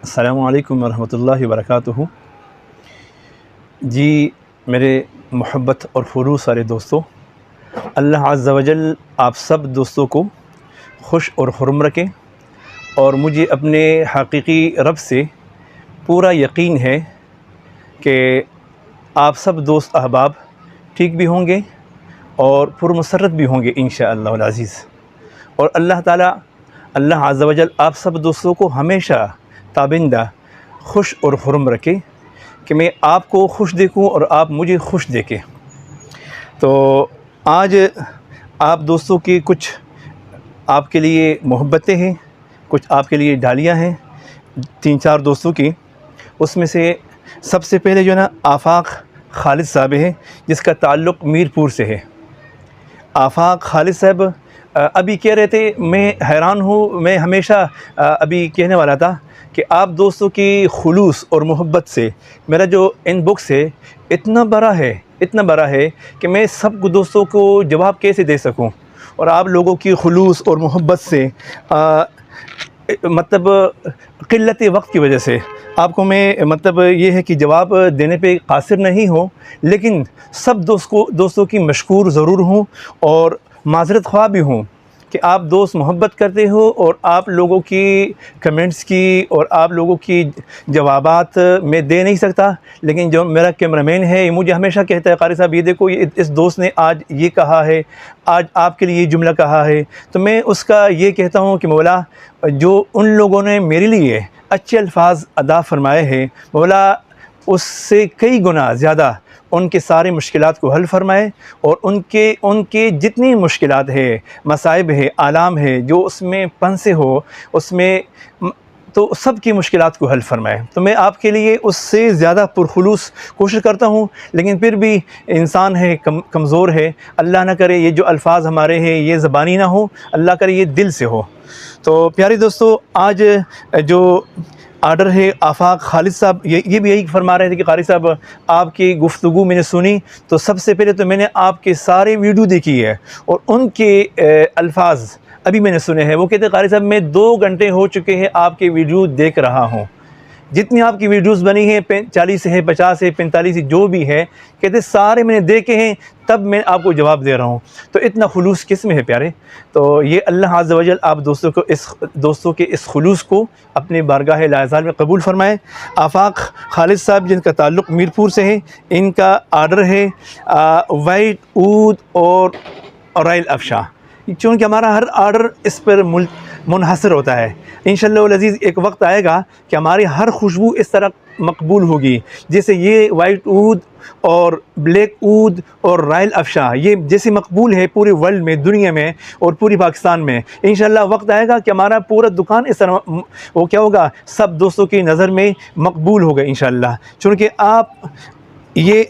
السلام علیکم ورحمۃ اللہ وبرکاتہ۔ جی میرے محبت اور خلوص والے دوستوں، اللہ عز و جل آپ سب دوستوں کو خوش اور خرم رکھیں، اور مجھے اپنے حقیقی رب سے پورا یقین ہے کہ آپ سب دوست احباب ٹھیک بھی ہوں گے اور پرمسرت بھی ہوں گے انشاءاللہ العزیز۔ اور اللہ عز و جل آپ سب دوستوں کو ہمیشہ تابندہ خوش اور خرم رکھے کہ میں آپ کو خوش دیکھوں اور آپ مجھے خوش دیکھیں۔ تو آج آپ دوستوں کی کچھ آپ کے لیے محبتیں ہیں، کچھ آپ کے لیے ڈالیاں ہیں 3-4 دوستوں کی۔ اس میں سے سب سے پہلے جو ہے نا آفاق خالد صاحب ہیں، جس کا تعلق میرپور سے ہے۔ آفاق خالد صاحب ابھی کہہ رہے تھے، میں حیران ہوں، میں ہمیشہ ابھی کہنے والا تھا کہ آپ دوستوں کی خلوص اور محبت سے میرا جو ان باکس ہے اتنا بڑا ہے کہ میں سب دوستوں کو جواب کیسے دے سکوں، اور آپ لوگوں کی خلوص اور محبت سے مطلب قلت وقت کی وجہ سے آپ کو میں مطلب یہ ہے کہ جواب دینے پہ قاصر نہیں ہوں، لیکن سب دوستوں کی مشکور ضرور ہوں اور معذرت خواہ بھی ہوں کہ آپ دوست محبت کرتے ہو، اور آپ لوگوں کی کمنٹس کی اور آپ لوگوں کی جوابات میں دے نہیں سکتا۔ لیکن جو میرا کیمرہ مین ہے، یہ مجھے ہمیشہ کہتا ہے، قاری صاحب یہ دیکھو، اس دوست نے آج یہ کہا ہے، آج آپ کے لیے یہ جملہ کہا ہے۔ تو میں اس کا یہ کہتا ہوں کہ مولا، جو ان لوگوں نے میرے لیے اچھے الفاظ ادا فرمائے ہیں، مولا اس سے کئی گنا زیادہ ان کے سارے مشکلات کو حل فرمائے، اور ان کے جتنی مشکلات ہے، مصائب ہے، آلام ہے، جو اس میں پنسے ہو، اس میں تو سب کی مشکلات کو حل فرمائے۔ تو میں آپ کے لیے اس سے زیادہ پرخلوص کوشش کرتا ہوں، لیکن پھر بھی انسان ہے، کمزور ہے۔ اللہ نہ کرے یہ جو الفاظ ہمارے ہیں یہ زبانی نہ ہو، اللہ کرے یہ دل سے ہو۔ تو پیارے دوستو، آج جو آرڈر ہے آفاق خالد صاحب یہ بھی یہی فرما رہے تھے کہ قاری صاحب آپ کی گفتگو میں نے سنی، تو سب سے پہلے تو میں نے آپ کے سارے ویڈیو دیکھی ہے، اور ان کے الفاظ ابھی میں نے سنے ہیں۔ وہ کہتے ہیں قاری صاحب میں 2 گھنٹے ہو چکے ہیں آپ کے ویڈیو دیکھ رہا ہوں، جتنی آپ کی ویڈیوز بنی ہیں 40 ہے، 50 ہے، 45 جو بھی ہے، کہتے سارے میں نے دیکھے ہیں، تب میں آپ کو جواب دے رہا ہوں۔ تو اتنا خلوص کس میں ہے پیارے؟ تو یہ اللہ عز و جل آپ دوستوں کے اس خلوص کو اپنے بارگاہ لاعزال میں قبول فرمائے۔ آفاق خالد صاحب جن کا تعلق میرپور سے ہے، ان کا آرڈر ہے وائٹ اود اور رائل افشاں۔ چونکہ ہمارا ہر آرڈر اس پر منحصر ہوتا ہے۔ انشاءاللہ العزیز ایک وقت آئے گا کہ ہماری ہر خوشبو اس طرح مقبول ہوگی، جیسے یہ وائٹ اود اور بلیک اود اور رائل افشاں یہ جیسے مقبول ہے پورے ورلڈ میں، دنیا میں اور پوری پاکستان میں۔ انشاءاللہ وقت آئے گا کہ ہمارا پورا دکان اس طرح وہ کیا ہوگا، سب دوستوں کی نظر میں مقبول ہوگا انشاءاللہ۔ چونکہ آپ یہ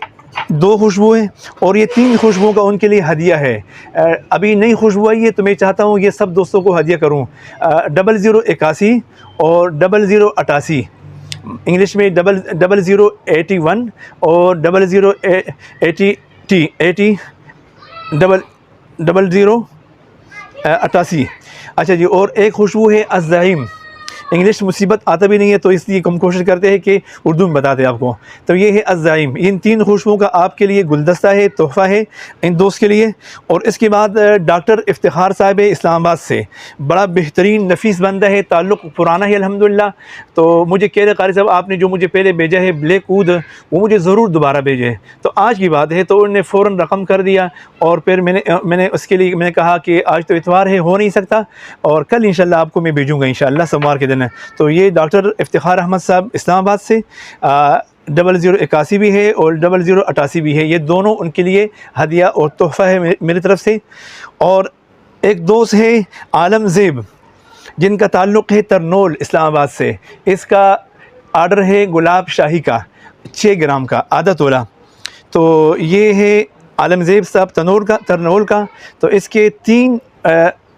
2 خوشبو ہیں اور یہ 3 خوشبوؤں کا ان کے لیے ہدیہ ہے۔ ابھی نئی خوشبو آئی ہے تو میں چاہتا ہوں یہ سب دوستوں کو ہدیہ کروں۔ 0081 اور 0088، انگلش میں 0081 اور 0088۔ اچھا جی، اور ایک خوشبو ہے الزعیم۔ انگلش مصیبت آتا بھی نہیں ہے، تو اس لیے ہم کوشش کرتے ہیں کہ اردو میں بتاتے آپ کو۔ تو یہ ہے الزعیم۔ ان 3 خوشبوؤں کا آپ کے لیے گلدستہ ہے، تحفہ ہے ان دوست کے لیے۔ اور اس کے بعد ڈاکٹر افتخار صاحب اسلام آباد سے، بڑا بہترین نفیس بندہ ہے، تعلق پرانا ہے الحمدللہ۔ تو مجھے کہہ رہے قاری صاحب آپ نے جو مجھے پہلے بھیجا ہے بلیک اود، وہ مجھے ضرور دوبارہ بھیجے۔ تو آج کی بات ہے، تو انہوں نے فوراً رقم کر دیا، اور پھر میں نے اس کے لیے میں نے کہا کہ آج تو اتوار ہے، ہو نہیں سکتا، اور کل انشاءاللہ آپ کو میں بھیجوں گا انشاءاللہ سوموار کے دن۔ تو یہ ڈاکٹر افتخار احمد صاحب اسلام آباد سے 0081 بھی ہے اور 0088 بھی ہے، یہ دونوں ان کے لیے ہدیہ اور تحفہ ہے میری طرف سے۔ اور ایک دوست ہے عالم زیب، جن کا تعلق ہے ترنول اسلام آباد سے۔ اس کا آرڈر ہے گلاب شاہی کا 6 گرام کا آدھا تولہ۔ تو یہ ہے عالم زیب صاحب ترنول کا۔ تو اس کے 3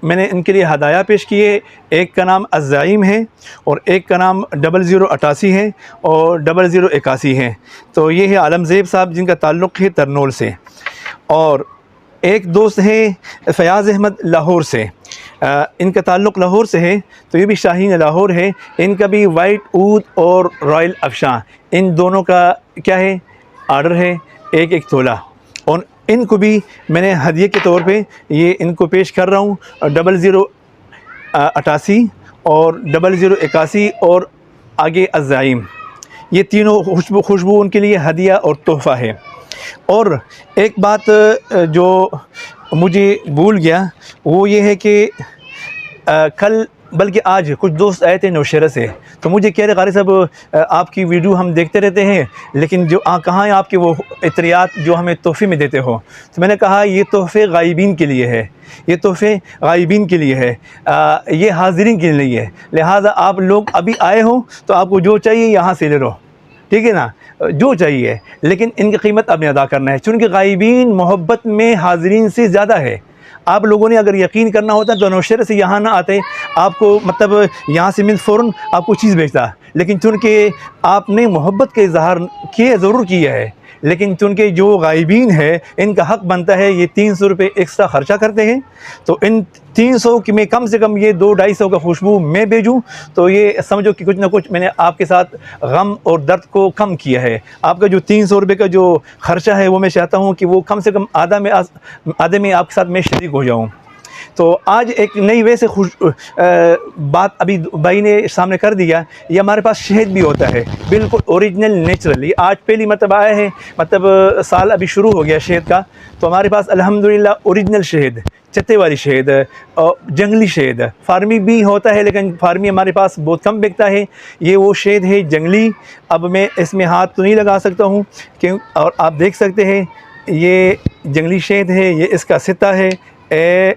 میں نے ان کے لیے ہدایہ پیش کیے، ایک کا نام الزعیم ہے، اور ایک کا نام 0088 ہے، اور 0081 ہے۔ تو یہ ہے عالم زیب صاحب جن کا تعلق ہے ترنول سے۔ اور ایک دوست ہے فیاض احمد لاہور سے، ان کا تعلق لاہور سے ہے، تو یہ بھی شاہین لاہور ہے، ان کا بھی وائٹ اود اور رائل افشاں، ان دونوں کا کیا ہے آرڈر ہے 1 تولہ، اور ان کو بھی میں نے ہدیے کے طور پہ یہ ان کو پیش کر رہا ہوں 0088 اور 0081 اور آگے الزعیم، یہ تینوں خوشبو ان کے لیے ہدیہ اور تحفہ ہے۔ اور ایک بات جو مجھے بھول گیا وہ یہ ہے کہ کل بلکہ آج کچھ دوست آئے تھے نوشہرہ سے، تو مجھے کہہ رہے قاری صاحب آپ کی ویڈیو ہم دیکھتے رہتے ہیں لیکن جو کہاں ہیں آپ کے وہ اطریات جو ہمیں تحفے میں دیتے ہو؟ تو میں نے کہا یہ تحفے غائبین کے لیے ہے، یہ تحفے غائبین کے لیے ہے، یہ حاضرین کے لیے ہے، لہٰذا آپ لوگ ابھی آئے ہوں تو آپ کو جو چاہیے یہاں سے لے لو، ٹھیک ہے نا، جو چاہیے، لیکن ان کی قیمت آپ نے ادا کرنا ہے، چونکہ غائبین محبت میں حاضرین سے زیادہ ہے۔ آپ لوگوں نے اگر یقین کرنا ہوتا تو نوشہرہ سے یہاں نہ آتے، آپ کو مطلب یہاں سے من فوراً آپ کو چیز بھیجتا، لیکن چونکہ آپ نے محبت کا اظہار ضرور کیا ہے، لیکن چونکہ جو غائبین ہے ان کا حق بنتا ہے یہ 300 روپے ایکسٹرا خرچہ کرتے ہیں، تو ان 300 کی میں کم سے کم یہ 200-250 کا خوشبو میں بھیجوں تو یہ سمجھو کہ کچھ نہ کچھ میں نے آپ کے ساتھ غم اور درد کو کم کیا ہے۔ آپ کا جو 300 روپے کا جو خرچہ ہے وہ میں چاہتا ہوں کہ وہ کم سے کم آدھے میں آپ کے ساتھ میں شریک ہو جاؤں۔ تو آج ایک نئی وے سے بات ابھی بھائی نے سامنے کر دیا، یہ ہمارے پاس شہد بھی ہوتا ہے بالکل اوریجنل نیچرل، یہ آج پہلی مرتبہ آیا ہے، مطلب سال ابھی شروع ہو گیا شہد کا، تو ہمارے پاس الحمدللہ اوریجنل شہد، چتے والی شہد، جنگلی شہد، فارمی بھی ہوتا ہے لیکن فارمی ہمارے پاس بہت کم بکتا ہے، یہ وہ شہد ہے جنگلی۔ اب میں اس میں ہاتھ تو نہیں لگا سکتا ہوں اور آپ دیکھ سکتے ہیں یہ جنگلی شہد ہے، یہ اس کا سطح ہے،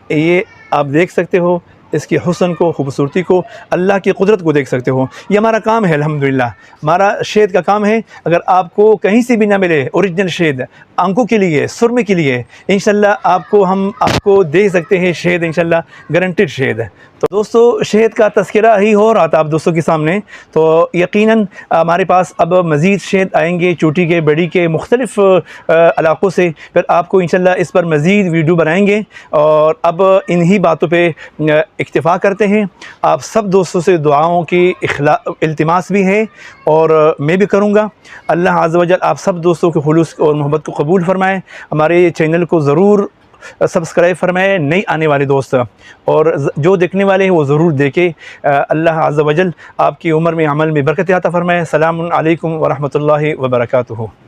یہ آپ دیکھ سکتے ہو اس کی حسن کو، خوبصورتی کو، اللہ کی قدرت کو دیکھ سکتے ہو۔ یہ ہمارا کام ہے الحمدللہ، ہمارا شہد کا کام ہے۔ اگر آپ کو کہیں سے بھی نہ ملے اوریجنل شہد آنکھوں کے لیے، سرمے کے لیے، انشاءاللہ ہم آپ کو دے سکتے ہیں شہد، انشاءاللہ گارنٹیڈ شہد۔ تو دوستو شہد کا تذکرہ ہی ہو رہا تھا آپ دوستوں کے سامنے، تو یقیناً ہمارے پاس اب مزید شہد آئیں گے چوٹی کے، بڑی کے، مختلف علاقوں سے، پھر آپ کو انشاءاللہ اس پر مزید ویڈیو بنائیں گے، اور اب انہی باتوں پہ اکتفا کرتے ہیں۔ آپ سب دوستوں سے دعاؤں کی التماس بھی ہے اور میں بھی کروں گا۔ اللہ عز و جل آپ سب دوستوں کے خلوص اور محبت کو قبول فرمائے، ہمارے چینل کو ضرور سبسکرائب فرمائے نئی آنے والے دوست، اور جو دیکھنے والے ہیں وہ ضرور دیکھیں۔ اللہ عز و جل آپ کی عمر میں عمل میں برکت عطا فرمائے۔ السلام علیکم ورحمۃ اللہ وبرکاتہ۔